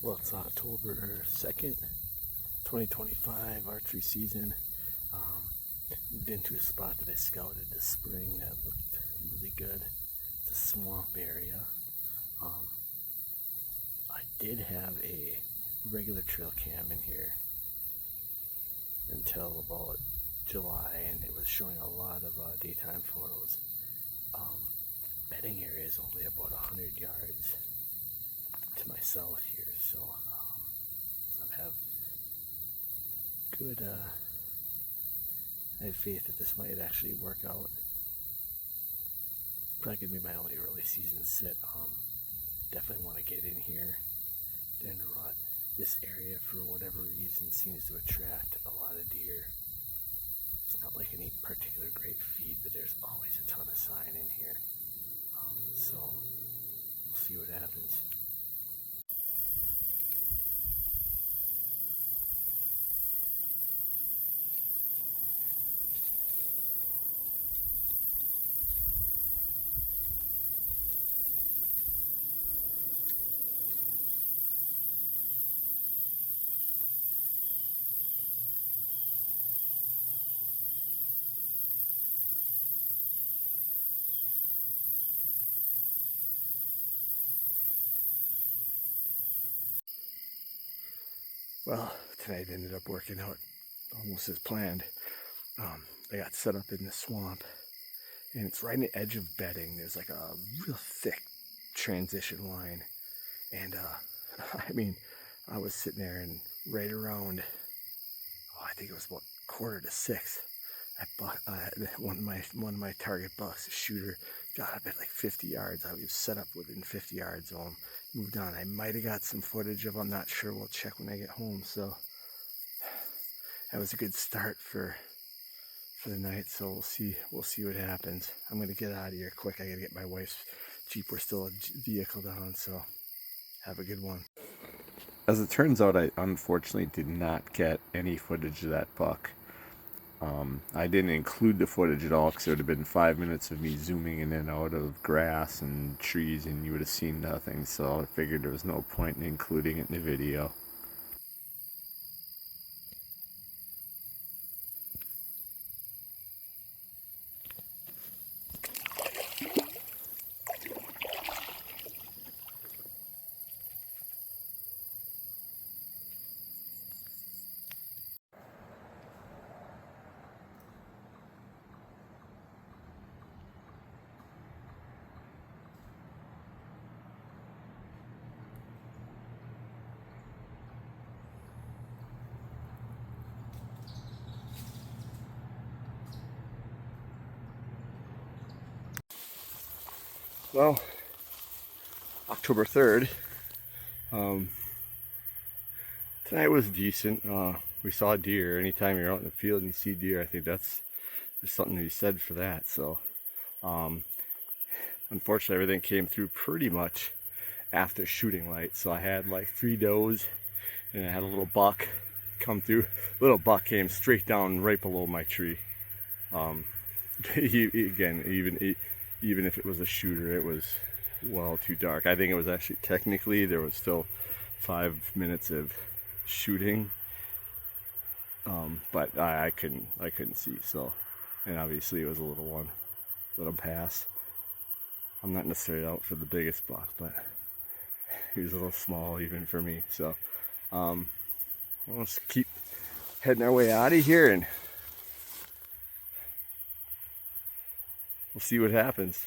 Well, it's October 2nd, 2025, archery season. Um, Moved into a spot that I scouted this spring that looked really good. It's a swamp area. Um, I did have a regular trail cam in here until about July, and it was showing a lot of daytime photos. Um, Bedding area is only about 100 yards to my south here, so I have good. I have faith that this might actually work out. Probably gonna be my only early season sit. Definitely want to get in here. Denderot. This area, for whatever reason, seems to attract a lot of deer. It's not like any particular great feed, but there's always a ton of sign in here. So we'll see what happens. Well, tonight ended up working out almost as planned. I got set up in the swamp, and it's right on the edge of bedding. There's like a real thick transition line, and I mean, I was sitting there, and right around, I think it was about 5:45. One of my target bucks, a shooter, got up at like 50 yards. I was set up within 50 yards of him. Moved on. I might have got some footage of. I'm not sure. We'll check when I get home. So that was a good start for the night. So we'll see what happens. I'm gonna get out of here quick. I gotta get my wife's Jeep. We're still a vehicle down. So have a good one. As it turns out, I unfortunately did not get any footage of that buck. I didn't include the footage at all because it would have been 5 minutes of me zooming in and out of grass and trees and you would have seen nothing, so I figured there was no point in including it in the video. Well, October 3rd. Tonight was decent. We saw deer. Anytime you're out in the field and you see deer, I think there's something to be said for that. So, unfortunately, everything came through pretty much after shooting light. So I had like 3 does, and I had a little buck come through. Little buck came straight down right below my tree. Again, even if it was a shooter, it was well too dark. I think it was actually technically there was still 5 minutes of shooting, but I couldn't see. So, and obviously it was a little one. Let him pass. I'm not necessarily out for the biggest buck, but he was a little small even for me. So, let's keep heading our way out of here, and we'll see what happens.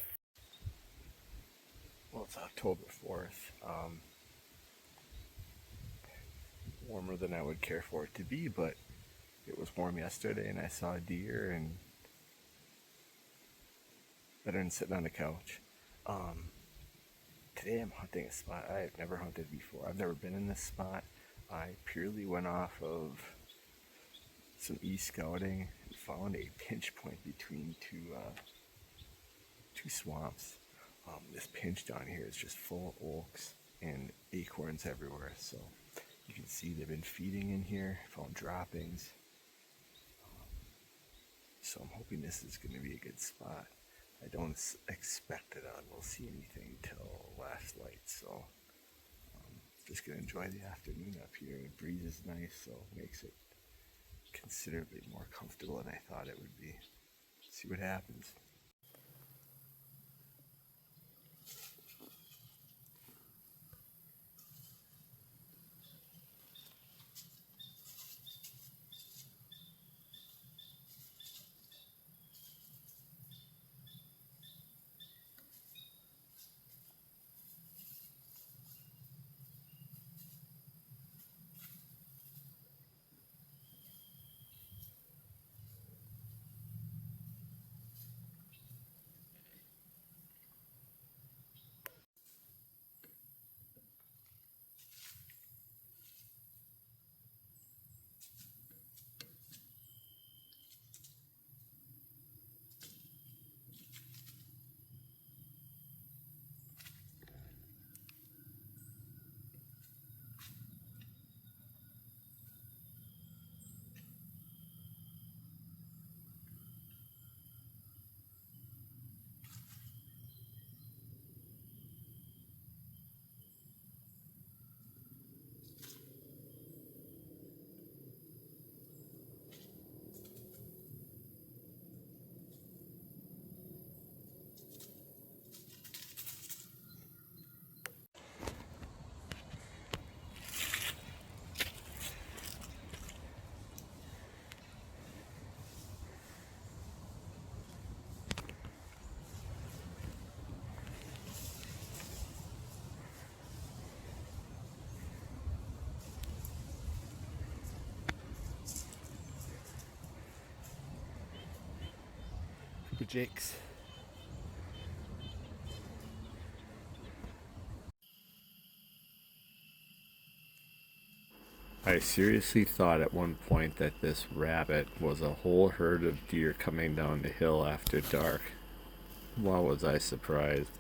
Well, it's October 4th. Warmer than I would care for it to be, but it was warm yesterday, and I saw a deer, and better than sitting on the couch. Today I'm hunting a spot I've never hunted before. I've never been in this spot. I purely went off of some e-scouting and found a pinch point between two swamps. This pinch down here is just full of oaks and acorns everywhere. So you can see they've been feeding in here. Found droppings. So I'm hoping this is going to be a good spot. I don't expect that we'll see anything till last light. So just gonna enjoy the afternoon up here. The breeze is nice, so it makes it considerably more comfortable than I thought it would be. See what happens. Jakes. I seriously thought at one point that this rabbit was a whole herd of deer coming down the hill after dark. Wow, was I surprised.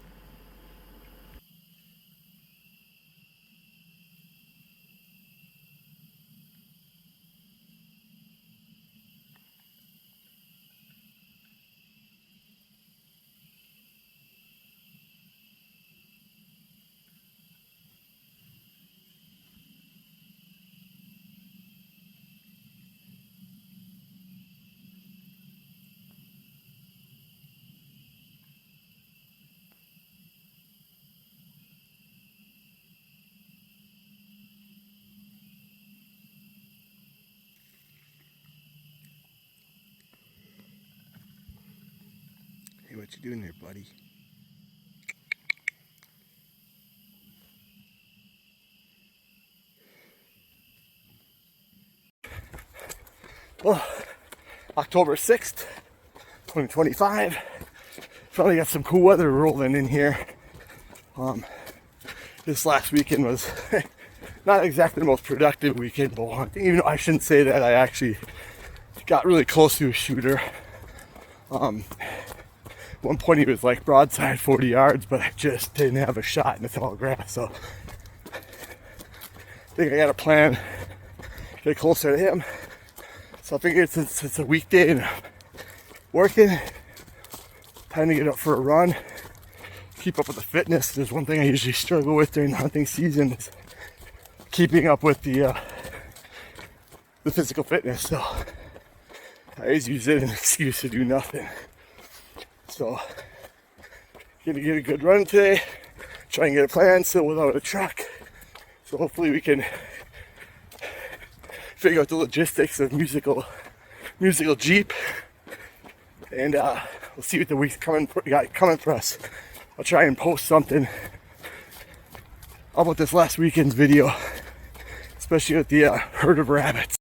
Hey, what you doing there, buddy? Well, October 6th, 2025. Finally got some cool weather rolling in here. This last weekend was not exactly the most productive weekend, but even though I shouldn't say that, I actually got really close to a shooter. One point he was like broadside 40 yards, but I just didn't have a shot in the tall grass. So I think I got a plan, get closer to him. So I figured since it's a weekday and I'm working, time to get up for a run, keep up with the fitness. There's one thing I usually struggle with during the hunting season is keeping up with the physical fitness. So I always use it as an excuse to do nothing. So, gonna get a good run today. Try and get a plan still without a truck. So hopefully we can figure out the logistics of musical Jeep. And we'll see what the week's coming for us. I'll try and post something about this last weekend's video, especially with the herd of rabbits.